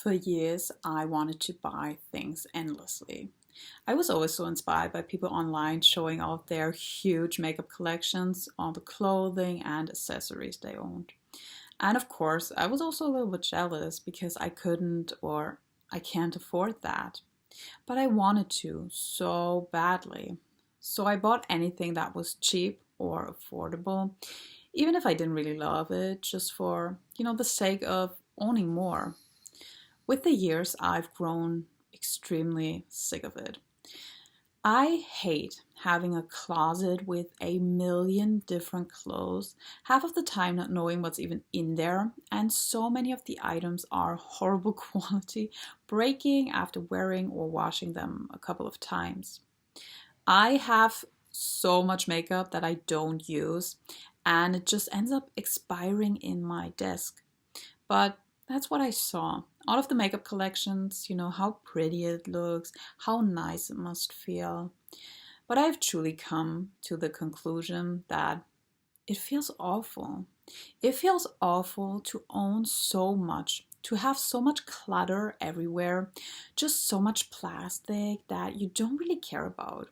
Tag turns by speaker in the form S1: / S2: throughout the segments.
S1: For years, I wanted to buy things endlessly. I was always so inspired by people online showing off their huge makeup collections, all the clothing and accessories they owned. And of course, I was also a little bit jealous because I couldn't or I can't afford that. But I wanted to so badly. So I bought anything that was cheap or affordable, even if I didn't really love it, just for, the sake of owning more. With the years, I've grown extremely sick of it. I hate having a closet with a million different clothes, half of the time not knowing what's even in there, and so many of the items are horrible quality, breaking after wearing or washing them a couple of times. I have so much makeup that I don't use, and it just ends up expiring in my desk. But that's what I saw. All of the makeup collections, how pretty it looks, how nice it must feel. But I've truly come to the conclusion that it feels awful. It feels awful to own so much, to have so much clutter everywhere, just so much plastic that you don't really care about.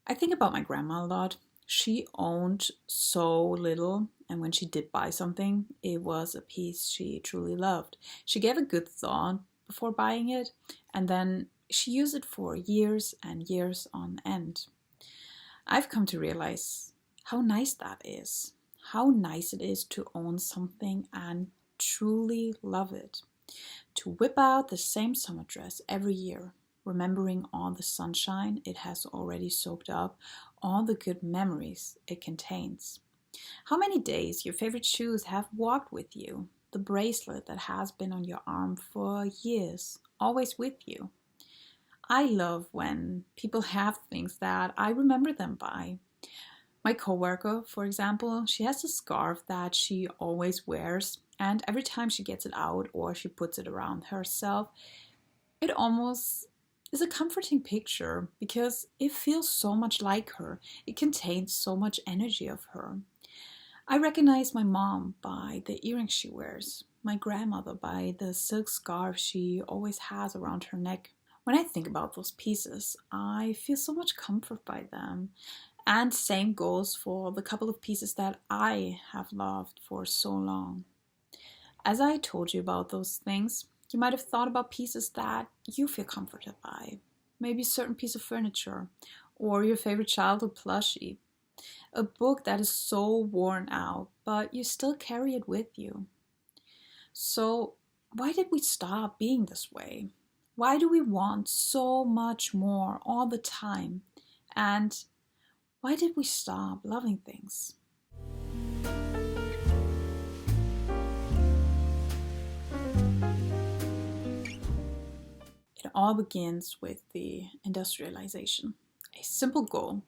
S1: I think about my grandma a lot. She owned so little, and when she did buy something, it was a piece she truly loved. She gave a good thought before buying it, and then she used it for years and years on end. I've come to realize how nice that is. How nice it is to own something and truly love it. To whip out the same summer dress every year, remembering all the sunshine it has already soaked up, all the good memories it contains. How many days your favorite shoes have walked with you, the bracelet that has been on your arm for years, always with you. I love when people have things that I remember them by. My coworker, for example, she has a scarf that she always wears, and every time she gets it out or she puts it around herself, it almost is a comforting picture because it feels so much like her. It contains so much energy of her. I recognize my mom by the earrings she wears, my grandmother by the silk scarf she always has around her neck. When I think about those pieces, I feel so much comfort by them. And same goes for the couple of pieces that I have loved for so long. As I told you about those things, you might have thought about pieces that you feel comforted by. Maybe a certain piece of furniture, or your favorite childhood plushie. A book that is so worn out, but you still carry it with you. So, why did we stop being this way? Why do we want so much more all the time? And why did we stop loving things? It all begins with the industrialization. A simple goal: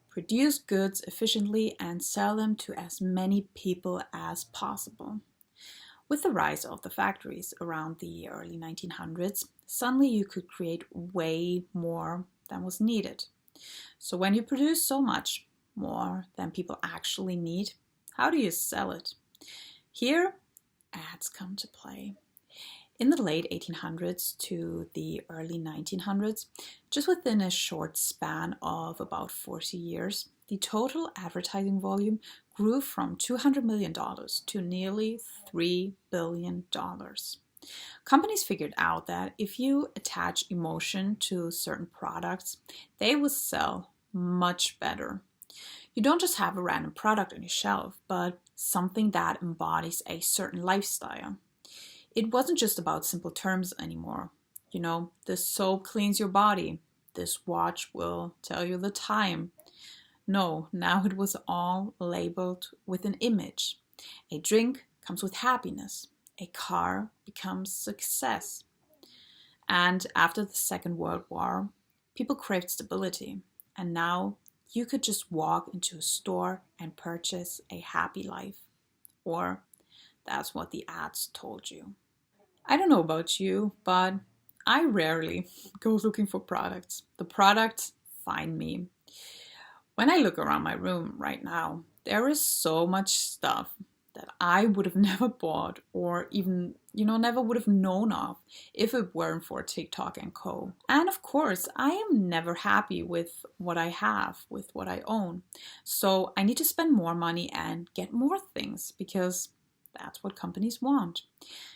S1: produce goods efficiently and sell them to as many people as possible. With the rise of the factories around the early 1900s, suddenly you could create way more than was needed. So when you produce so much more than people actually need, how do you sell it? Here, ads come to play. In the late 1800s to the early 1900s, just within a short span of about 40 years, the total advertising volume grew from $200 million to nearly $3 billion. Companies figured out that if you attach emotion to certain products, they will sell much better. You don't just have a random product on your shelf, but something that embodies a certain lifestyle. It wasn't just about simple terms anymore. This soap cleans your body. This watch will tell you the time. No, now it was all labeled with an image. A drink comes with happiness. A car becomes success. And after the Second World War, people craved stability. And now you could just walk into a store and purchase a happy life. Or that's what the ads told you. I don't know about you, but I rarely go looking for products. The products find me. When I look around my room right now, there is so much stuff that I would have never bought or even never would have known of if it weren't for TikTok and co. And of course, I am never happy with what I have, with what I own. So I need to spend more money and get more things because that's what companies want.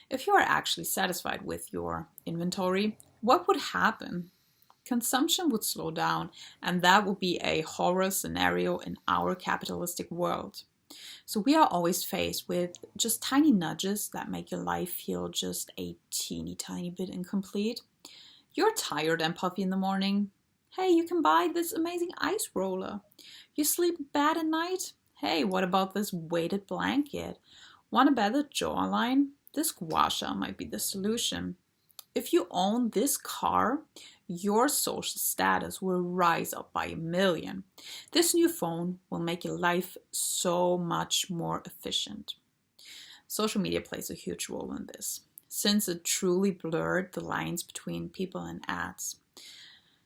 S1: If you are actually satisfied with your inventory, what would happen? Consumption would slow down, and that would be a horror scenario in our capitalistic world. So we are always faced with just tiny nudges that make your life feel just a teeny tiny bit incomplete. You're tired and puffy in the morning. Hey, you can buy this amazing ice roller. You sleep bad at night? Hey, what about this weighted blanket? Want a better jawline? This gua sha might be the solution. If you own this car, your social status will rise up by 1,000,000. This new phone will make your life so much more efficient. Social media plays a huge role in this, since it truly blurred the lines between people and ads.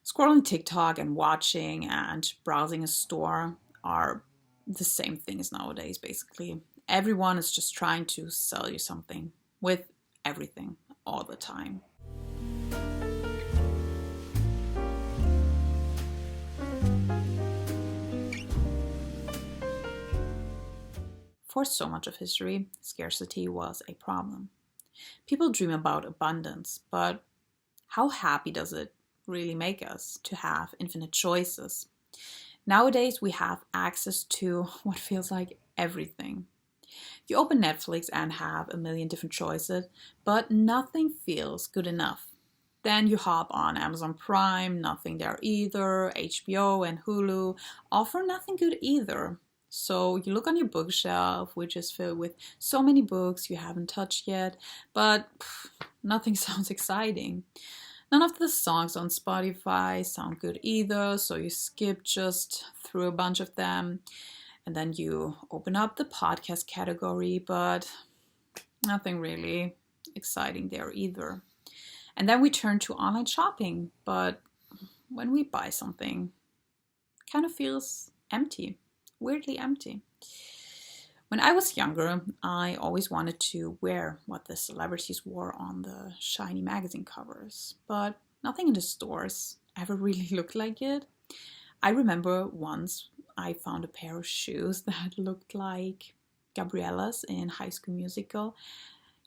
S1: Scrolling TikTok and watching and browsing a store are the same things nowadays, basically. Everyone is just trying to sell you something with everything all the time. For so much of history, scarcity was a problem. People dream about abundance, but how happy does it really make us to have infinite choices? Nowadays, we have access to what feels like everything. You open Netflix and have 1,000,000 different choices, but nothing feels good enough. Then you hop on Amazon Prime, nothing there either. HBO and Hulu offer nothing good either. So you look on your bookshelf, which is filled with so many books you haven't touched yet, but nothing sounds exciting. None of the songs on Spotify sound good either, so you skip just through a bunch of them. And then you open up the podcast category, but nothing really exciting there either. And then we turn to online shopping, but when we buy something, it kind of feels empty, weirdly empty. When I was younger, I always wanted to wear what the celebrities wore on the shiny magazine covers, but nothing in the stores ever really looked like it. I remember once I found a pair of shoes that looked like Gabriella's in High School Musical.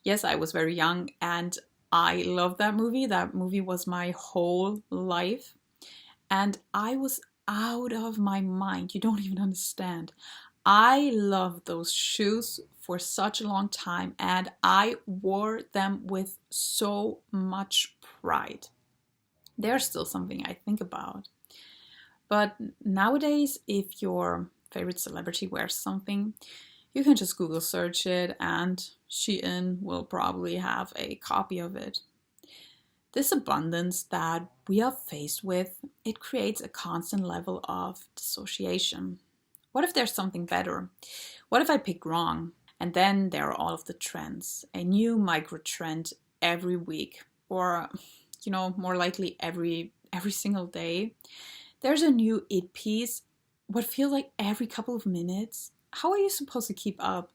S1: Yes, I was very young and I loved that movie. That movie was my whole life. And I was out of my mind. You don't even understand. I loved those shoes for such a long time and I wore them with so much pride. They're still something I think about. But nowadays, if your favorite celebrity wears something, you can just Google search it and Shein will probably have a copy of it. This abundance that we are faced with, it creates a constant level of dissociation. What if there's something better? What if I picked wrong? And then there are all of the trends, a new micro trend every week, or more likely every single day. There's a new it piece, what feels like every couple of minutes. How are you supposed to keep up?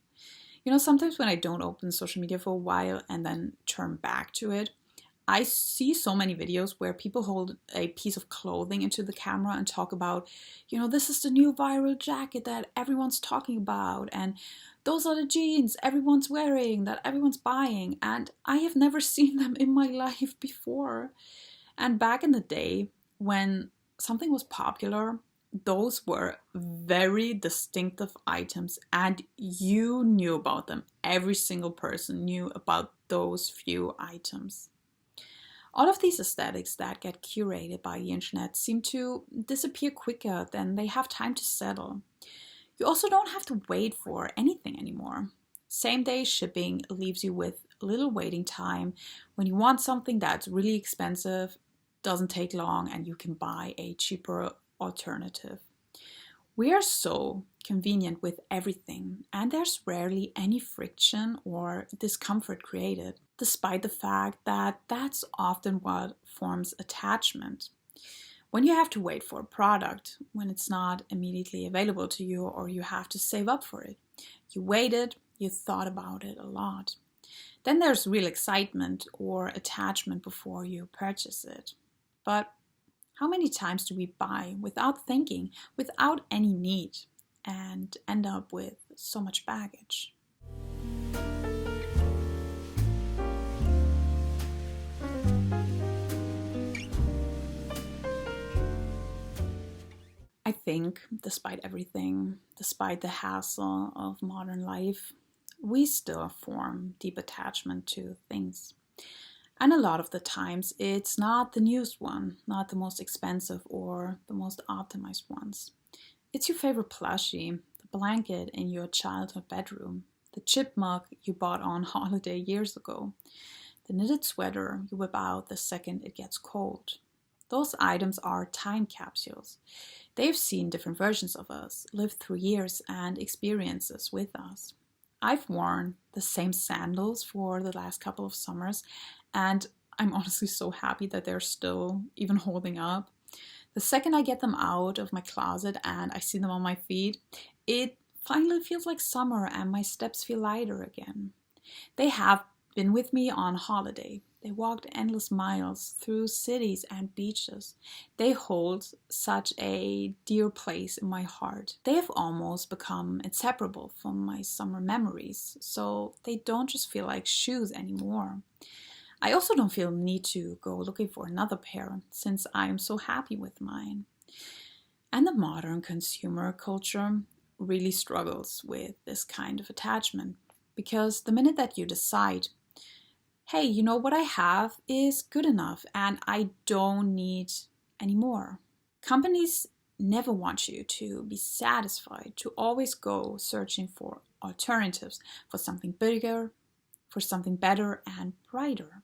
S1: Sometimes when I don't open social media for a while and then turn back to it, I see so many videos where people hold a piece of clothing into the camera and talk about, this is the new viral jacket that everyone's talking about, and those are the jeans everyone's wearing, that everyone's buying, and I have never seen them in my life before. And back in the day, when something was popular, those were very distinctive items and you knew about them. Every single person knew about those few items. All of these aesthetics that get curated by the internet seem to disappear quicker than they have time to settle. You also don't have to wait for anything anymore. Same-day shipping leaves you with little waiting time. When you want something that's really expensive, doesn't take long, and you can buy a cheaper alternative. We are so convenient with everything, and there's rarely any friction or discomfort created, despite the fact that that's often what forms attachment. When you have to wait for a product, when it's not immediately available to you or you have to save up for it, you waited, you thought about it a lot. Then there's real excitement or attachment before you purchase it. But how many times do we buy without thinking, without any need, and end up with so much baggage? I think, despite everything, despite the hassle of modern life, we still form deep attachment to things. And a lot of the times, it's not the newest one, not the most expensive or the most optimized ones. It's your favorite plushie, the blanket in your childhood bedroom, the chipmunk you bought on holiday years ago, the knitted sweater you whip out the second it gets cold. Those items are time capsules. They've seen different versions of us, lived through years and experiences with us. I've worn the same sandals for the last couple of summers, and I'm honestly so happy that they're still even holding up. The second I get them out of my closet and I see them on my feet, it finally feels like summer and my steps feel lighter again. They have been with me on holiday. They walked endless miles through cities and beaches. They hold such a dear place in my heart. They have almost become inseparable from my summer memories, so they don't just feel like shoes anymore. I also don't feel the need to go looking for another pair since I am so happy with mine. And the modern consumer culture really struggles with this kind of attachment because the minute that you decide, hey, you know what I have is good enough and I don't need any more. Companies never want you to be satisfied, to always go searching for alternatives, for something bigger, for something better and brighter.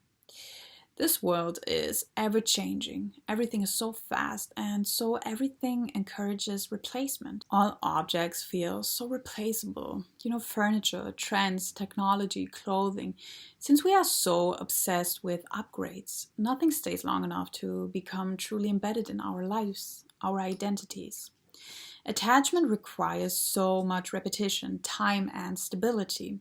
S1: This world is ever changing. Everything is so fast, and so everything encourages replacement. All objects feel so replaceable. Furniture, trends, technology, clothing. Since we are so obsessed with upgrades, nothing stays long enough to become truly embedded in our lives, our identities. Attachment requires so much repetition, time, and stability.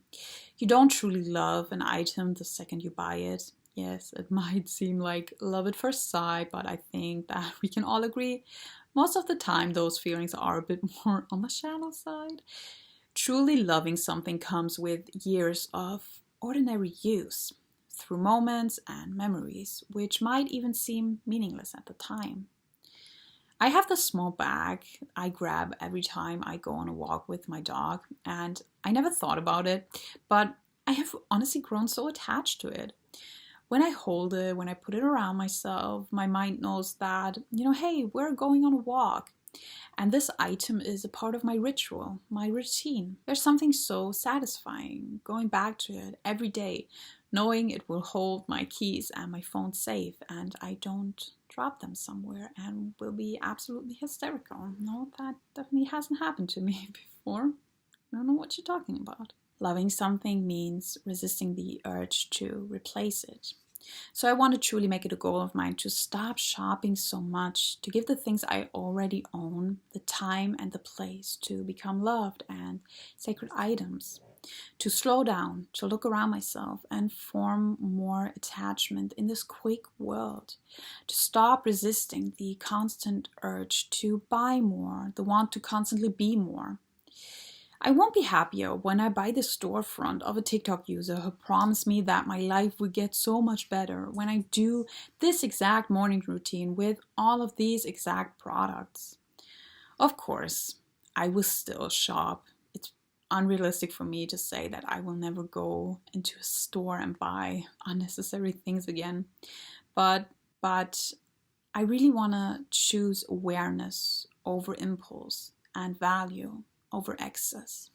S1: You don't truly love an item the second you buy it. Yes, it might seem like love at first sight, but I think that we can all agree most of the time those feelings are a bit more on the shallow side. Truly loving something comes with years of ordinary use, through moments and memories, which might even seem meaningless at the time. I have this small bag I grab every time I go on a walk with my dog, and I never thought about it, but I have honestly grown so attached to it. When I hold it, when I put it around myself, my mind knows that, hey, we're going on a walk. And this item is a part of my ritual, my routine. There's something so satisfying going back to it every day, knowing it will hold my keys and my phone safe and I don't drop them somewhere and will be absolutely hysterical. No, that definitely hasn't happened to me before. I don't know what you're talking about. Loving something means resisting the urge to replace it. So I want to truly make it a goal of mine to stop shopping so much, to give the things I already own the time and the place to become loved and sacred items, to slow down, to look around myself and form more attachment in this quick world, to stop resisting the constant urge to buy more, the want to constantly be more. I won't be happier when I buy the storefront of a TikTok user who promised me that my life would get so much better when I do this exact morning routine with all of these exact products. Of course, I will still shop. It's unrealistic for me to say that I will never go into a store and buy unnecessary things again. But I really want to choose awareness over impulse and value over excess.